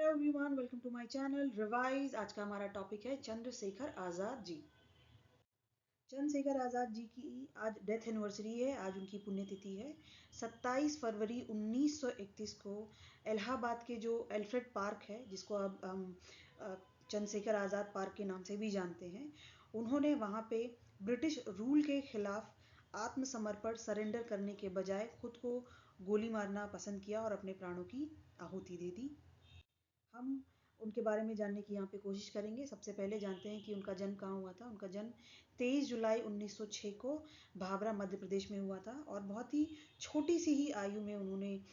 Everyone, welcome to my channel Revise. आज का हमारा टॉपिक है चंद्रशेखर आज़ाद जी। चंद्रशेखर आज़ाद जी की आज डेथ एनिवर्सरी है। आज उनकी पुण्यतिथि है 27 फरवरी 1931 को। इलाहाबाद के जो एल्फ्रेड पार्क है, जिसको अब हम चंद्रशेखर आज़ाद पार्क के नाम से भी जानते हैं, उन्होंने वहाँ पे ब्रिटिश रूल के खिलाफ आत्मसमर्पण सरेंडर करने के बजाय खुद को गोली मारना पसंद किया और अपने प्राणों की आहुति दे दी। हम उनके बारे में जानने की यहाँ पे कोशिश करेंगे। सबसे पहले जानते हैं कि उनका जन्म कहाँ हुआ था। उनका जन्म 23 जुलाई 1906 को भाभरा मध्य प्रदेश में हुआ था और बहुत ही छोटी सी ही आयु में उन्होंने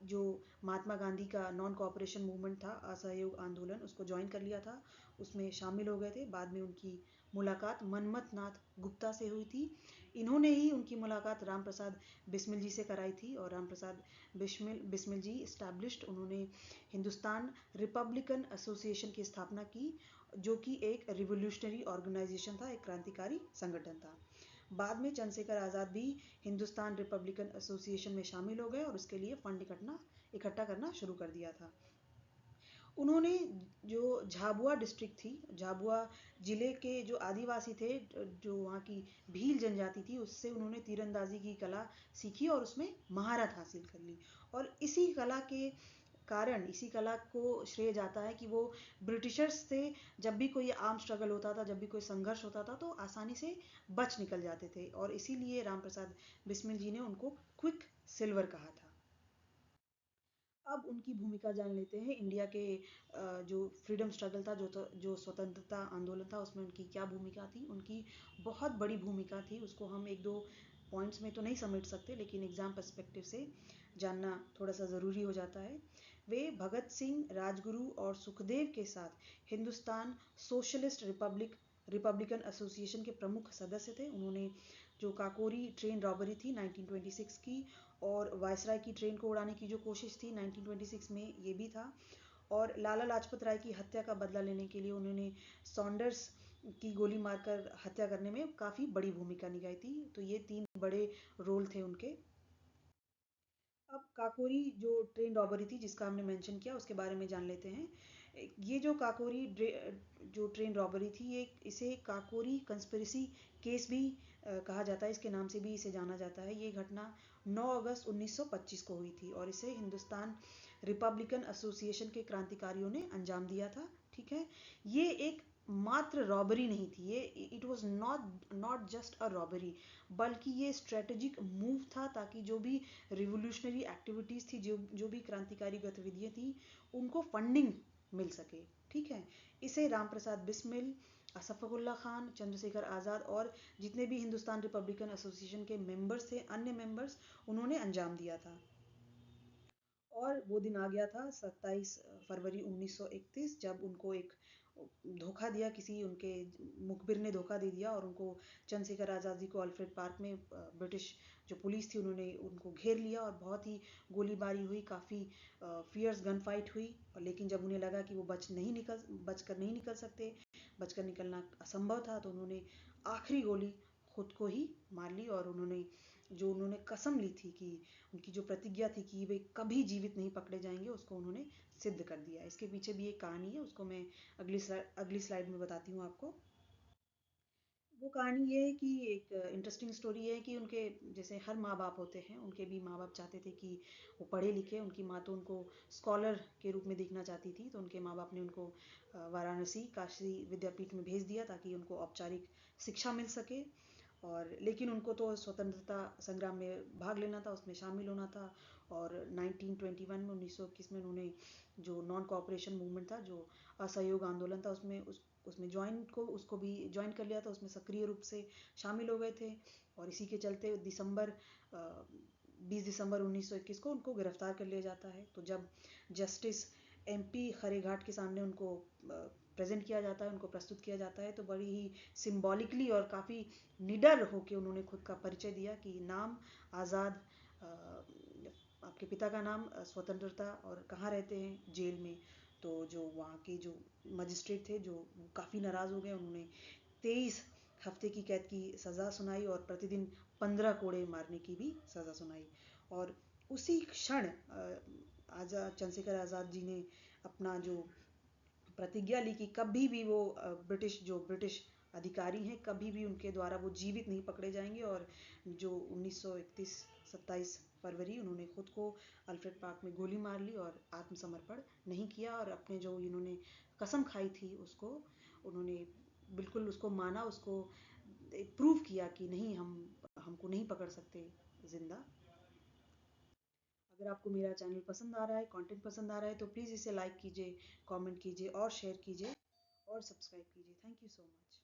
जो महात्मा गांधी का नॉन कोऑपरेशन मूवमेंट था, असहयोग आंदोलन, उसको ज्वाइन कर लिया था, उसमें शामिल हो गए थे। बाद में उनकी मुलाकात मनमथ नाथ गुप्ता से हुई थी। इन्होंने ही उनकी मुलाकात राम प्रसाद बिस्मिल जी से कराई थी और राम प्रसाद बिस्मिल जी इस्टेब्लिश्ड, उन्होंने हिंदुस्तान रिपब्लिकन एसोसिएशन की स्थापना की, जो कि एक रिवोल्यूशनरी ऑर्गेनाइजेशन था, एक क्रांतिकारी संगठन था। बाद में चंद्रशेखर आज़ाद भी हिंदुस्तान रिपब्लिकन एसोसिएशन में शामिल हो गए और उसके लिए फंड इकट्ठा करना शुरू कर दिया था। उन्होंने जो झाबुआ डिस्ट्रिक्ट थी, झाबुआ जिले के जो आदिवासी थे, जो वहाँ की भील जनजाति थी, उससे उन्होंने तीरंदाजी की कला सीखी और उसमें महारत हासिल कर ली। और इसी कला को श्रेय जाता है कि वो ब्रिटिशर्स से जब भी कोई आर्म स्ट्रगल होता था, जब भी कोई संघर्ष होता था, तो आसानी से बच निकल जाते थे और इसीलिए राम प्रसाद बिस्मिल जी ने उनको क्विक सिल्वर कहा था। अब उनकी भूमिका जान लेते हैं। इंडिया के जो फ्रीडम स्ट्रगल था, जो स्वतंत्रता आंदोलन था, उसमें उनकी क्या भूमिका थी। उनकी बहुत बड़ी भूमिका थी। उसको हम एक दो पॉइंट्स में तो नहीं समेट सकते, लेकिन एग्जाम पर्सपेक्टिव से जानना थोड़ा सा ज़रूरी हो जाता है। वे भगत सिंह, राजगुरु और सुखदेव के साथ हिंदुस्तान सोशलिस्ट रिपब्लिकन एसोसिएशन के प्रमुख सदस्य थे। उन्होंने जो काकोरी ट्रेन रॉबरी थी 1926 की, और वायसराय की ट्रेन को उड़ाने की जो कोशिश थी 1926 में, ये भी था। और लाला लाजपत राय की हत्या का बदला लेने के लिए उन्होंने सॉन्डर्स की गोली मारकर हत्या करने में काफ़ी बड़ी भूमिका निभाई थी। तो ये तीन बड़े रोल थे उनके। अब काकोरी जो ट्रेन रॉबरी थी जिसका हमने मेंशन किया, उसके बारे में जान लेते हैं। ये जो जो ट्रेन रॉबरी थी, ये इसे काकोरी कंस्पिरेसी केस भी कहा जाता है, इसके नाम से भी इसे जाना जाता है। ये घटना 9 अगस्त 1925 को हुई थी और इसे हिंदुस्तान रिपब्लिकन एसोसिएशन के क्रांतिकारियों ने अंजाम दिया था। ठीक है, ये एक मात्र रॉबरी नहीं थी, ये it was not just a robbery, बल्कि ये स्ट्रेटेजिक मूव था, ताकि जो भी रिवोल्यूशनरी एक्टिविटीज़ थी, जो भी क्रांतिकारी गतिविधियाँ थी, उनको फंडिंग मिल सके। ठीक है, इसे राम प्रसाद बिस्मिल, असफकुल्ला खान, चंद्रशेखर आज़ाद और जितने भी हिंदुस्तान रिपब्लिकन एसोसिएशन के मेंबर्स थे, अन्य मेंबर्स, उन्होंने अंजाम दिया था। और वो दिन आ गया था 27 फरवरी 1931, जब उनको एक धोखा दिया, किसी उनके मुखबिर ने धोखा दे दिया और उनको चंद्रशेखर आज़ाद जी को अल्फ्रेड पार्क में ब्रिटिश जो पुलिस थी, उन्होंने उनको घेर लिया और बहुत ही गोलीबारी हुई, काफ़ी फियर्स गन फाइट हुई। और लेकिन जब उन्हें लगा कि वो बचकर नहीं निकल सकते, बचकर निकलना असंभव था, तो उन्होंने आखिरी गोली खुद को ही मार ली। और उन्होंने कसम ली थी, कि उनकी जो प्रतिज्ञा थी कि वे कभी जीवित नहीं पकड़े जाएंगे, उसको उन्होंने सिद्ध कर दिया। इसके पीछे भी एक कहानी है, उसको मैं अगली स्लाइड में बताती हूँ आपको। वो कहानी ये है कि एक इंटरेस्टिंग स्टोरी है कि उनके, जैसे हर माँ बाप होते हैं, उनके भी माँ बाप चाहते थे कि वो पढ़े लिखे। उनकी माँ तो उनको स्कॉलर के रूप में देखना चाहती थी, तो उनके माँ बाप ने उनको वाराणसी काशी विद्यापीठ में भेज दिया ताकि उनको औपचारिक शिक्षा मिल सके। और लेकिन उनको तो स्वतंत्रता संग्राम में भाग लेना था, उसमें शामिल होना था। और 1921 में 1921 में उन्होंने जो नॉन कोऑपरेशन मूवमेंट था, जो असहयोग आंदोलन था, उसमें उसको भी ज्वाइन कर लिया था, उसमें सक्रिय रूप से शामिल हो गए थे। और इसी के चलते 20 दिसंबर 1921 को उनको गिरफ्तार कर लिया जाता है। तो जब जस्टिस MP खरेघाट के सामने उनको प्रेजेंट किया जाता है, उनको प्रस्तुत किया जाता है, तो बड़ी ही सिंबॉलिकली और काफ़ी निडर होकर उन्होंने खुद का परिचय दिया कि नाम आज़ाद, आपके पिता का नाम स्वतंत्रता, और कहाँ रहते हैं, जेल में। तो जो वहाँ के जो मजिस्ट्रेट थे, जो काफ़ी नाराज़ हो गए, उन्होंने 23 हफ्ते की कैद की सज़ा सुनाई और प्रतिदिन 15 कोड़े मारने की भी सज़ा सुनाई। और उसी क्षण आज़ाद चंद्रशेखर आज़ाद जी ने अपना जो प्रतिज्ञा ली कि कभी भी वो ब्रिटिश अधिकारी हैं, कभी भी उनके द्वारा वो जीवित नहीं पकड़े जाएंगे। और जो 1931 27 फरवरी उन्होंने खुद को अल्फ्रेड पार्क में गोली मार ली और आत्मसमर्पण नहीं किया, और अपने जो इन्होंने कसम खाई थी उसको उन्होंने बिल्कुल उसको माना, उसको प्रूव किया कि नहीं, हमको नहीं पकड़ सकते जिंदा। अगर आपको मेरा चैनल पसंद आ रहा है, कंटेंट पसंद आ रहा है, तो प्लीज़ इसे लाइक कीजिए, कमेंट कीजिए और शेयर कीजिए और सब्सक्राइब कीजिए। Thank you so much.